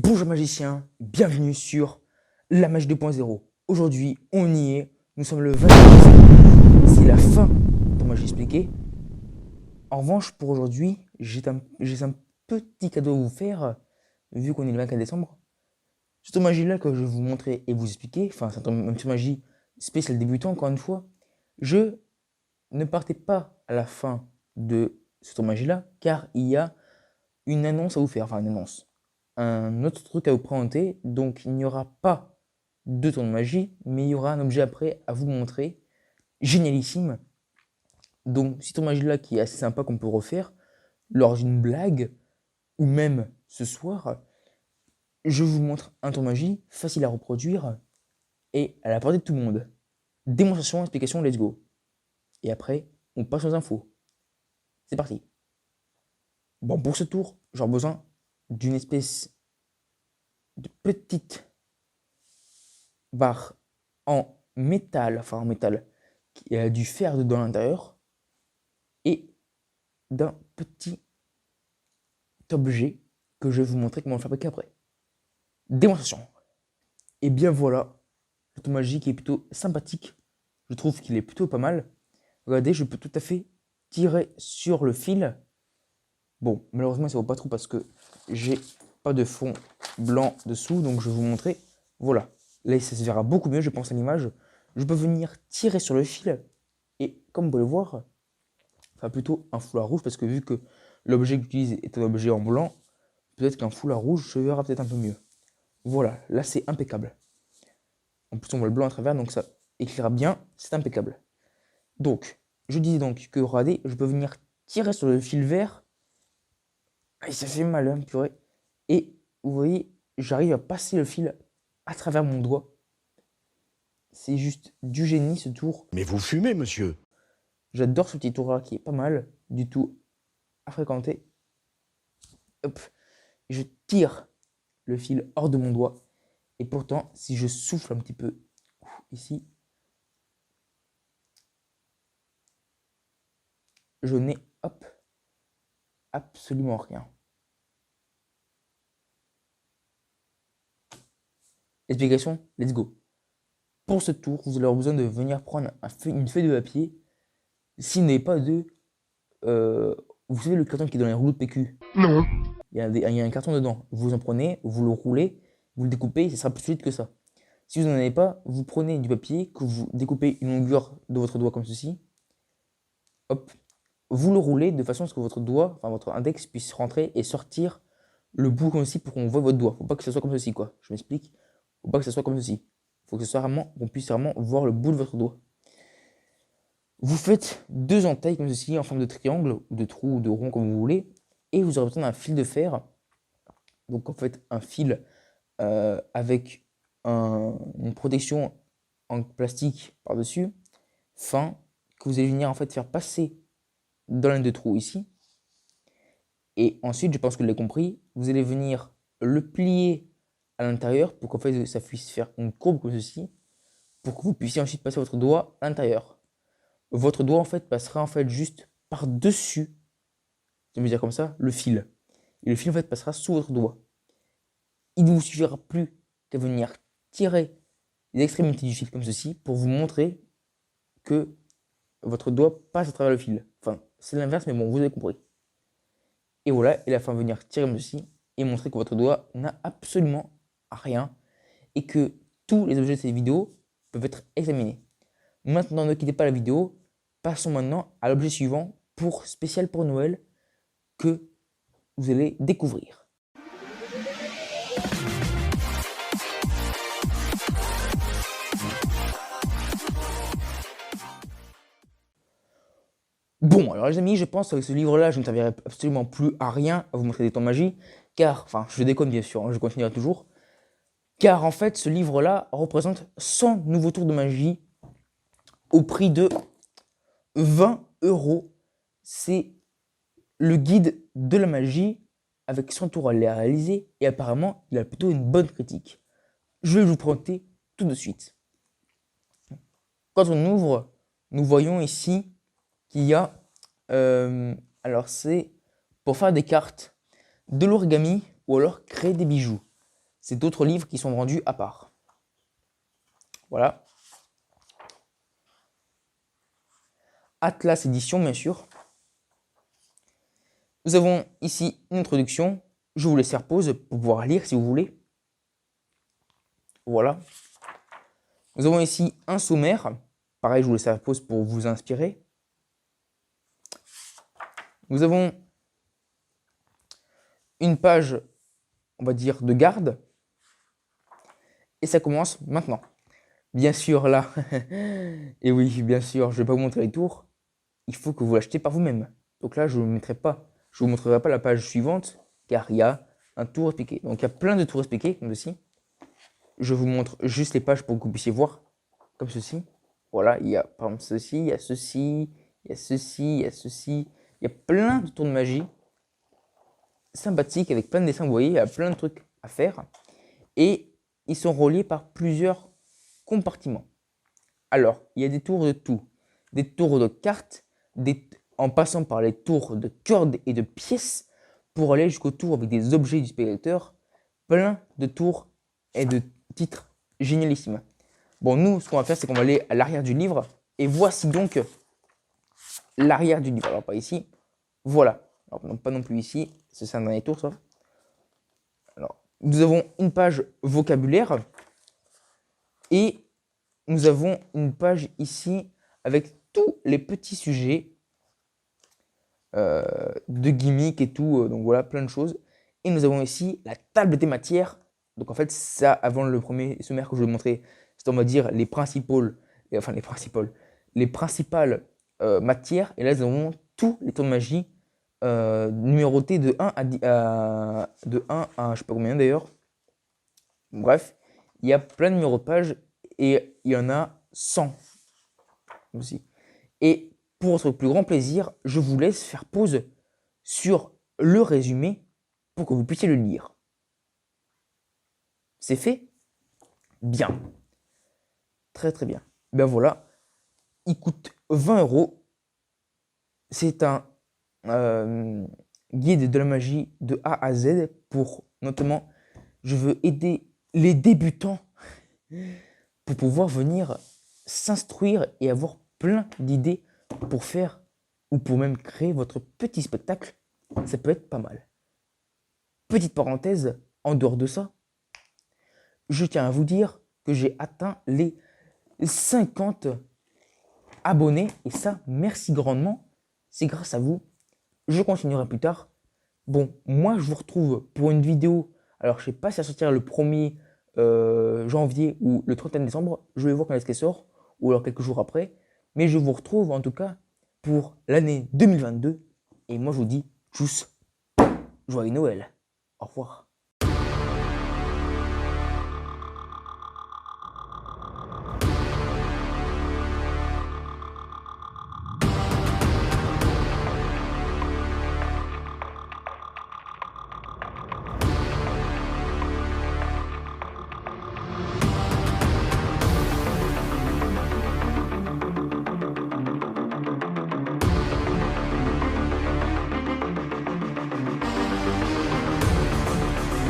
Bonjour magicien, bienvenue sur la magie 2.0. Aujourd'hui, on y est, nous sommes le 28 décembre, c'est la fin de Magie expliquée. En revanche, pour aujourd'hui, j'ai un petit cadeau à vous faire, vu qu'on est le 24 décembre. Cette magie-là que je vais vous montrer et vous expliquer, enfin, c'est une petite magie spéciale débutant, encore une fois. Ne partez pas à la fin de cette magie-là, car il y a une annonce à vous faire, enfin une annonce. Un autre truc à vous présenter, donc il n'y aura pas de tour de magie, mais il y aura un objet après à vous montrer, génialissime. Donc cette tour de magie là qui est assez sympa qu'on peut refaire lors d'une blague, ou même ce soir, je vous montre un tour de magie facile à reproduire et à la portée de tout le monde. Démonstration, explication, let's go. Et après, on passe aux infos. C'est parti. Bon, pour ce tour, j'aurai besoin d'une espèce de petite barre en métal, qui a du fer dedans à l'intérieur, et d'un petit objet que je vais vous montrer comment le fabriquer après. Démonstration. Et bien voilà, l'auto magique est plutôt sympathique. Je trouve qu'il est plutôt pas mal. Regardez, je peux tout à fait tirer sur le fil. Bon, malheureusement, ça ne vaut pas trop parce que j'ai pas de fond blanc dessous, donc je vais vous montrer. Voilà. Là, ça se verra beaucoup mieux, je pense, à l'image. Je peux venir tirer sur le fil et, comme vous pouvez le voir, enfin plutôt un foulard rouge parce que vu que l'objet que j'utilise est un objet en blanc, peut-être qu'un foulard rouge se verra peut-être un peu mieux. Voilà, là c'est impeccable. En plus, on voit le blanc à travers, donc ça éclaire bien, c'est impeccable. Donc, je disais donc que regardez, je peux venir tirer sur le fil vert. Ah, ça fait mal, hein, purée. Et vous voyez, j'arrive à passer le fil à travers mon doigt. C'est juste du génie ce tour. Mais vous fumez, monsieur. J'adore ce petit tour là qui est pas mal du tout à fréquenter. Hop, je tire le fil hors de mon doigt. Et pourtant, si je souffle un petit peu ici, je n'ai, hop, absolument rien. Explication, let's go. Pour ce tour, vous allez avoir besoin de venir prendre une feuille de papier. S'il n'est pas de... vous savez le carton qui est dans les rouleaux de PQ? Non. Il y a un carton dedans. Vous en prenez, vous le roulez, vous le découpez, et ce sera plus solide que ça. Si vous n'en avez pas, vous prenez du papier, que vous découpez une longueur de votre doigt comme ceci. Hop. Vous le roulez de façon à ce que votre doigt, enfin votre index, puisse rentrer et sortir le bout comme ceci pour qu'on voit votre doigt. Faut pas que ce soit comme ceci, quoi. Je m'explique. Faut pas que ce soit comme ceci. Faut que ce soit vraiment, qu'on puisse vraiment voir le bout de votre doigt. Vous faites deux entailles comme ceci en forme de triangle, ou de trou, ou de rond comme vous voulez, et vous aurez besoin d'un fil de fer. Donc en fait un fil avec une protection en plastique par-dessus, fin, que vous allez venir en fait faire passer dans l'un des trous ici. Et ensuite, je pense que vous l'avez compris, vous allez venir le plier à l'intérieur pour qu'en fait ça puisse faire une courbe comme ceci, pour que vous puissiez ensuite passer votre doigt à l'intérieur. Votre doigt en fait passera en fait juste par-dessus, je vais dire comme ça, le fil. Et le fil en fait passera sous votre doigt. Il ne vous suffira plus qu'à venir tirer les extrémités du fil comme ceci pour vous montrer que votre doigt passe à travers le fil. Enfin, c'est l'inverse, mais bon, vous avez compris. Et voilà, et la fin venir tirer comme ceci et montrer que votre doigt n'a absolument rien et que tous les objets de cette vidéo peuvent être examinés. Maintenant, ne quittez pas la vidéo, passons maintenant à l'objet suivant spécial pour Noël que vous allez découvrir. Bon, alors les amis, je pense qu'avec ce livre-là, je ne servirai absolument plus à rien à vous montrer des temps de magie, car, enfin, je déconne bien sûr, hein, je continuerai toujours, car en fait, ce livre-là représente 100 nouveaux tours de magie au prix de 20 euros. C'est le guide de la magie avec 100 tours à les réaliser, et apparemment, il a plutôt une bonne critique. Je vais vous présenter tout de suite. Quand on ouvre, nous voyons ici qu'il y a, alors c'est pour faire des cartes, de l'origami ou alors créer des bijoux. c'est d'autres livres qui sont vendus à part. Voilà. Atlas Édition, bien sûr. Nous avons ici une introduction. Je vous laisse faire pause pour pouvoir lire si vous voulez. Voilà. Nous avons ici un sommaire. Pareil, je vous laisse faire pause pour vous inspirer. Nous avons une page, on va dire, de garde. Et ça commence maintenant. Bien sûr, là, et oui, bien sûr, je ne vais pas vous montrer les tours. Il faut que vous l'achetez par vous-même. Donc là, je ne vous montrerai pas la page suivante, car il y a un tour expliqué. Donc il y a plein de tours expliqués, comme ceci. Je vous montre juste les pages pour que vous puissiez voir, comme ceci. Voilà, il y a par exemple ceci, il y a ceci, il y a ceci, il y a ceci. Il y a plein de tours de magie sympathiques avec plein de dessins, vous voyez, il y a plein de trucs à faire. Et ils sont reliés par plusieurs compartiments. Alors, il y a des tours de tout. Des tours de cartes, en passant par les tours de cordes et de pièces, pour aller jusqu'au tour avec des objets du spectateur. Plein de tours et de titres génialissimes. Bon, nous, ce qu'on va faire, c'est qu'on va aller à l'arrière du livre. Et voici donc l'arrière du livre. Alors, pas ici. Voilà. Alors, non, pas non plus ici. C'est un dernier tour, ça. Alors, nous avons une page vocabulaire. Et nous avons une page ici avec tous les petits sujets de gimmicks et tout. Donc voilà, plein de choses. Et nous avons ici la table des matières. Donc en fait, ça, avant le premier sommaire que je vous ai montré, c'est on va dire les principales matières. Et là, nous avons tous les tours de magie numérotés de 1 de 1 à je sais pas combien d'ailleurs. Bref, il y a plein de numéros de pages et il y en a 100 aussi. Et pour votre plus grand plaisir, je vous laisse faire pause sur le résumé pour que vous puissiez le lire. C'est fait? Bien. Très très bien. Ben voilà, il coûte 20 €. C'est un guide de la magie de A à Z pour notamment, je veux aider les débutants pour pouvoir venir s'instruire et avoir plein d'idées pour faire ou pour même créer votre petit spectacle. Ça peut être pas mal. Petite parenthèse, en dehors de ça, je tiens à vous dire que j'ai atteint les 50 abonnés et ça, merci grandement. C'est grâce à vous. Je continuerai plus tard. Bon, moi, je vous retrouve pour une vidéo. Alors, je sais pas si ça sortira le 1er janvier ou le 31 décembre. Je vais voir quand est-ce qu'elle sort ou alors quelques jours après. Mais je vous retrouve en tout cas pour l'année 2022. Et moi, je vous dis tchuss, joyeux Noël. Au revoir.